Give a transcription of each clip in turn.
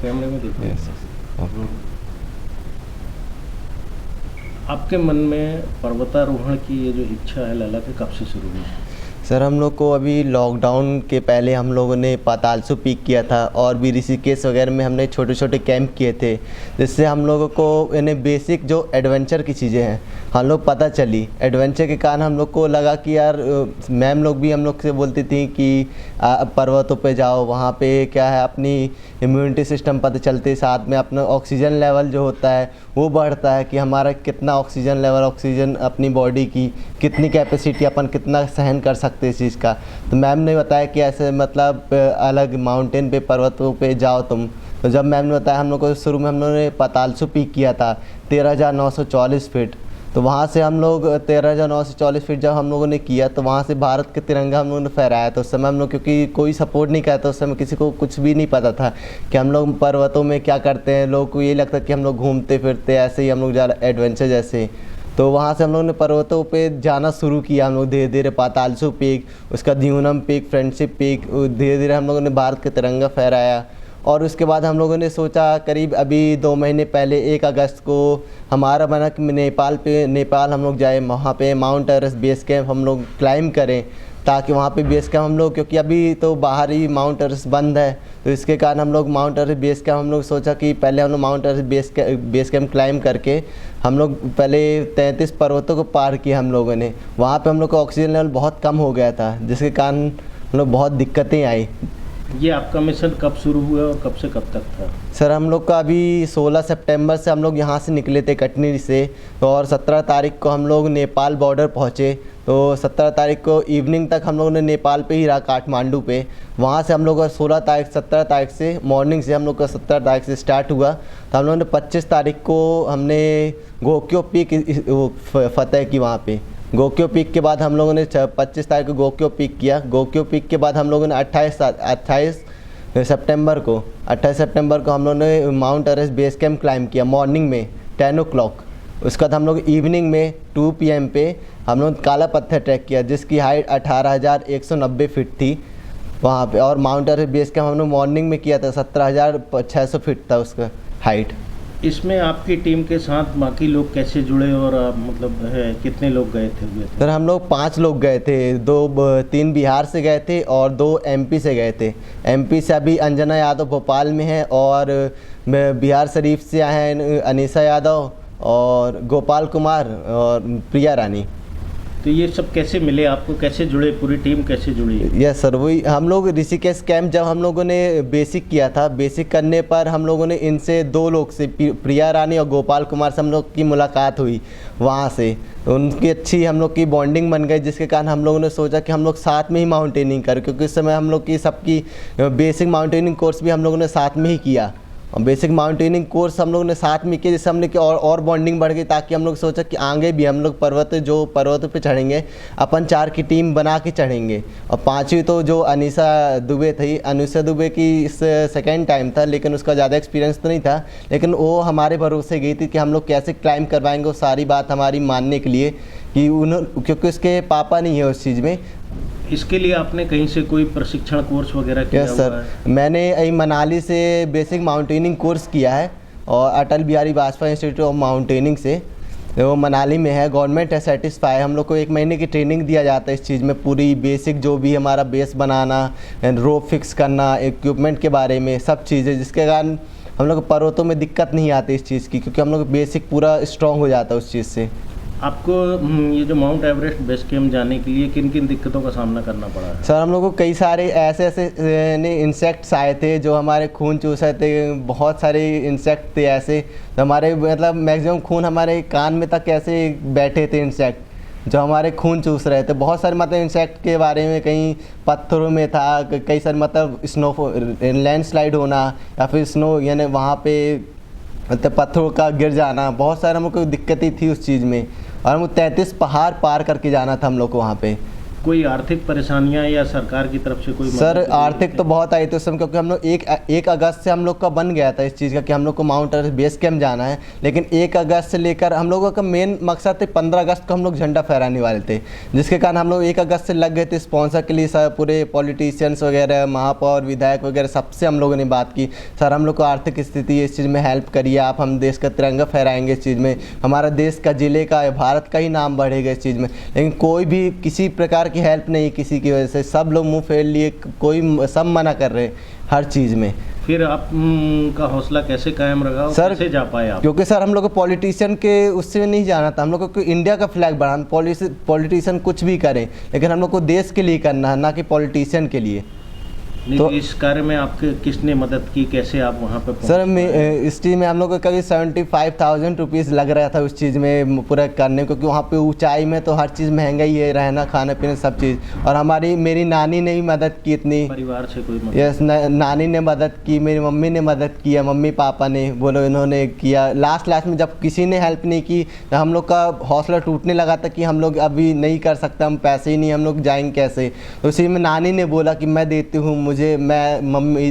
कैमरे में देखो। यस आपके मन में पर्वतारोहण की ये जो इच्छा है ललक है, कब से शुरू हुई? सर, हम लोग को अभी लॉकडाउन के पहले हम लोगों ने पातालसू पीक किया था और भी ऋषिकेश वगैरह में हमने छोटे छोटे कैंप किए थे, जिससे हम लोगों को यानी बेसिक जो एडवेंचर की चीज़ें हैं हम लोग पता चली। एडवेंचर के कारण हम लोग को लगा कि यार मैम लोग भी हम लोग से बोलती थी कि पर्वतों पे जाओ, वहाँ पे क्या है अपनी इम्यूनिटी सिस्टम पता चलती, साथ में अपना ऑक्सीजन लेवल जो होता है वो बढ़ता है कि हमारा कितना ऑक्सीजन लेवल, ऑक्सीजन अपनी बॉडी की कितनी कैपेसिटी, अपन कितना सहन कर सकते इस चीज़ का। तो मैम ने बताया कि ऐसे मतलब अलग माउंटेन पे, पर्वतों पे जाओ तुम। तो जब मैम ने बताया, हम लोग को शुरू में हम लोगों ने पातालसू पीक किया था 13,944 फीट। तो वहाँ से हम लोग 13,944 फीट जब हम लोगों ने किया तो वहाँ से भारत के तिरंगा हम लोगों ने फहराया। तो उस समय हम लोग, क्योंकि कोई सपोर्ट नहीं करता उस समय, किसी को कुछ भी नहीं पता था कि हम लोग पर्वतों में क्या करते हैं। लोगों को ये लगता कि हम लोग घूमते फिरते ऐसे ही, हम लोग ज़्यादा एडवेंचर जैसे। तो वहाँ से हम लोगों ने पर्वतों पे जाना शुरू किया। हम लोग धीरे धीरे पातालसू पीक, उसका द्यूनम पीक, फ्रेंडशिप पीक, धीरे धीरे हम लोगों ने भारत के तिरंगा फहराया। और उसके बाद हम लोगों ने सोचा, करीब अभी 2 महीने पहले 1 अगस्त को हमारा बना कि नेपाल हम लोग जाए, वहाँ पे माउंट एवरेस्ट बेस कैंप हम लोग क्लाइंब करें, ताकि वहाँ पे बेस कैंप हम लोग, क्योंकि अभी तो बाहर ही माउंट एवरेस्ट बंद है, तो इसके कारण हम लोग माउंट एवरेस्ट बेस कैंप हम लोग सोचा कि पहले हम लोग mount Everest base camp climb करके हम लोग पहले 33 पर्वतों को पार किया हम लोगों ने। वहाँ पे हम लोग का ऑक्सीजन लेवल बहुत कम हो गया था, जिसके कारण हम लोग बहुत दिक्कतें आई। ये आपका मिशन कब शुरू हुआ और कब से कब तक था? सर, हम लोग का अभी 16 सितंबर से हम लोग यहाँ से निकले थे कटनी से, और 17 तारीख को हम लोग नेपाल बॉर्डर पहुँचे। तो 17 तारीख को इवनिंग तक हम लोगों ने नेपाल पे ही रहा, काठमांडू पे। वहाँ से हम लोग का 17 तारीख से मॉर्निंग से हम लोग का 17 तारीख से स्टार्ट हुआ। तो हम लोगों ने 25 तारीख को हमने गोक्यो पीक फतेह की। वहाँ पे गोक्यो पीक के बाद हम लोगों ने 25 तारीख को गोक्यो पीक किया। गोक्यो पीक के बाद हम लोगों ने 28 सितंबर को हम लोगों ने mount Everest base camp climb किया मॉर्निंग में 10 o'clock। उसके बाद हम लोग इवनिंग में 2 PM पे हम लोग काला पत्थर ट्रैक किया, जिसकी हाइट 18,190 फीट थी वहाँ पे। और माउंट एवरेस्ट बेस कैंप हम लोग मॉर्निंग में किया था, 17,600 फीट था उसका हाइट। इसमें आपकी टीम के साथ बाकी लोग कैसे जुड़े और मतलब है कितने लोग गए थे हुए थे? सर, हम लोग 5 लोग गए थे, 3 बिहार से गए थे और 2 MP से गए थे। MP से अभी अंजना यादव भोपाल में है, और बिहार शरीफ से आए हैं अनीसा यादव और गोपाल कुमार और प्रिया रानी। तो ये सब कैसे मिले आपको, कैसे जुड़े, पूरी टीम कैसे जुड़ी? यस सर, वही हम लोग ऋषिकेश कैंप जब हम लोगों ने बेसिक किया था, बेसिक करने पर हम लोगों ने इनसे 2 लोग से, प्रिया रानी और गोपाल कुमार से हम लोग की मुलाकात हुई वहाँ से। उनकी अच्छी हम लोग की बॉन्डिंग बन गई, जिसके कारण हम लोगों ने सोचा कि हम लोग साथ में ही माउंटेनिंग करें, क्योंकि इस समय हम लोग की सबकी बेसिक माउंटेनिंग कोर्स भी हम लोगों ने साथ में ही किया। और बेसिक माउंटेनिंग कोर्स हम लोगों ने साथ में किया, जिससे हमने की और बॉन्डिंग बढ़ गई, ताकि हम लोग सोचा कि आगे भी हम लोग पर्वतों पे चढ़ेंगे, अपन 4 की टीम बना के चढ़ेंगे। और 5वीं तो जो अनीसा दुबे थी, अनीसा दुबे की इस सेकेंड टाइम था, लेकिन उसका ज़्यादा एक्सपीरियंस तो नहीं था, लेकिन वो हमारे भरोसे गई थी कि हम लोग कैसे क्लाइंब करवाएंगे, वो सारी बात हमारी मानने के लिए, कि क्योंकि उसके पापा नहीं है उस चीज़ में। इसके लिए आपने कहीं से कोई प्रशिक्षण कोर्स वगैरह किया? यस सर, मैंने मनाली से बेसिक माउंटेनिंग कोर्स किया है, और Atal Bihari Vajpayee institute of mountaineering से, वो मनाली में है, गवर्नमेंट है सर्टिफाई। हम लोग को 1 महीने की ट्रेनिंग दिया जाता है इस चीज़ में, पूरी बेसिक जो भी हमारा बेस बनाना, रोप फिक्स करना, इक्विपमेंट के बारे में सब चीज़ें, जिसके कारण हम लोग पर्वतों में दिक्कत नहीं आती इस चीज़ की, क्योंकि हम लोग बेसिक पूरा स्ट्रॉन्ग हो जाता है उस चीज़ से। आपको ये जो माउंट एवरेस्ट बेस कैंप जाने के लिए किन किन दिक्कतों का सामना करना पड़ा है? सर, हम लोग को कई सारे ऐसे इंसेक्ट्स आए थे जो हमारे खून चूस रहे थे। बहुत सारे इंसेक्ट थे ऐसे, तो हमारे मतलब मैक्सिमम खून हमारे कान में तक ऐसे बैठे थे इंसेक्ट, जो हमारे खून चूस रहे थे। बहुत सारे मतलब इंसेक्ट के बारे में, कहीं पत्थरों में था, कई सारे मतलब लैंडस्लाइड होना, या फिर स्नो यानी वहाँ पे मतलब पत्थरों का गिर जाना, बहुत सारे हमको दिक्कतें थी उस चीज़ में। और हमको 33 पहाड़ पार करके जाना था हम लोग को वहाँ पे। कोई आर्थिक परेशानियां या सरकार की तरफ से कोई सर मदद? आर्थिक तो बहुत आई थी उस समय, क्योंकि हम लोग एक अगस्त से हम लोग का बन गया था इस चीज़ का कि हम लोग को माउंट एवरेस्ट बेस कैंप जाना है। लेकिन 1 अगस्त से लेकर हम लोगों का मेन मकसद थे 15 अगस्त को हम लोग झंडा फहराने वाले थे, जिसके कारण हम लोग 1 अगस्त से लग गए थे स्पॉन्सर के लिए। सर पूरे पॉलिटिशियंस वगैरह, महापौर, विधायक वगैरह सबसे हम लोगों ने बात की, सर हम लोग को आर्थिक स्थिति इस चीज़ में हेल्प करिए आप, हम देश का तिरंगा फहराएंगे इस चीज़ में, हमारा देश का, ज़िले का, भारत का ही नाम बढ़ेगा इस चीज़ में। लेकिन कोई भी किसी प्रकार की हेल्प नहीं किसी की वजह से, सब लोग मुंह फेर लिए, कोई सब मना कर रहे हर चीज़ में। फिर आप का हौसला कैसे कायम रहा और सर कैसे जा पाए आप? क्योंकि सर हम लोग को पॉलिटिशियन के उससे नहीं जाना था, हम लोग को इंडिया का फ्लैग बढ़ाना। पॉलिटिशियन कुछ भी करें लेकिन हम लोग को देश के लिए करना है, ना कि पॉलिटिशियन के लिए। तो इस कार्य में आपके किसने मदद की, कैसे आप वहाँ पे पहुँच सर पाए? इस चीज़ में हम लोग को कभी 75,000 रुपीज़ लग रहा था उस चीज़ में पूरा करने को, क्योंकि वहाँ पे ऊंचाई में तो हर चीज़ महंगा ही है, रहना खाना पीना सब चीज़। और मेरी नानी ने भी मदद की इतनी, परिवार से कोई मदद? यस, नानी ने मदद की, मेरी मम्मी ने मदद किया, मम्मी पापा ने बोलो इन्होंने किया। लास्ट में जब किसी ने हेल्प नहीं की तो हम लोग का हौसला टूटने लगा था कि हम लोग अभी नहीं कर सकते, हम पैसे ही नहीं, हम लोग जाएंगे कैसे। तो उसी में नानी ने बोला कि मैं देती हूँ, मैं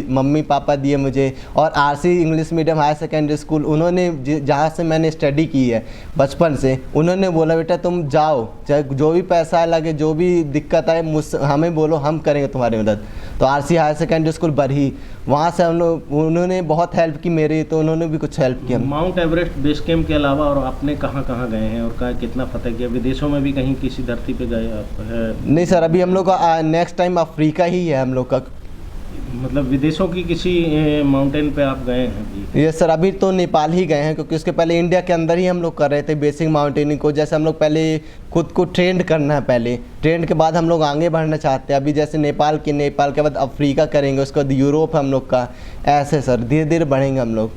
मम्मी पापा दिए मुझे। और RC English medium higher secondary school, उन्होंने जहाँ से मैंने स्टडी की है बचपन से, उन्होंने बोला बेटा तुम जाओ, चाहे जो भी पैसा लगे, जो भी दिक्कत आए हमें बोलो, हम करेंगे तुम्हारी मदद। तो RC higher secondary school Barhi, वहाँ से हम लोग, उन्होंने बहुत हेल्प की मेरी, तो उन्होंने भी कुछ हेल्प किया। माउंट एवरेस्ट बेस कैंप के अलावा और आपने कहाँ कहाँ गए हैं और कहाँ कितना फतेह किया? विदेशों में भी कहीं किसी धरती पे गए आप है? नहीं सर, अभी हम लोग का नेक्स्ट टाइम अफ्रीका ही है हम लोग का। मतलब विदेशों की किसी माउंटेन पे आप गए हैं अभी? ये सर अभी तो नेपाल ही गए हैं, क्योंकि उसके पहले इंडिया के अंदर ही हम लोग कर रहे थे बेसिक माउंटेनिंग को। जैसे हम लोग पहले खुद को ट्रेंड करना है, पहले ट्रेंड के बाद हम लोग आगे बढ़ना चाहते हैं। अभी जैसे नेपाल के बाद अफ्रीका करेंगे, उसके बाद यूरोप हम लोग का, ऐसे सर धीरे धीरे बढ़ेंगे हम लोग।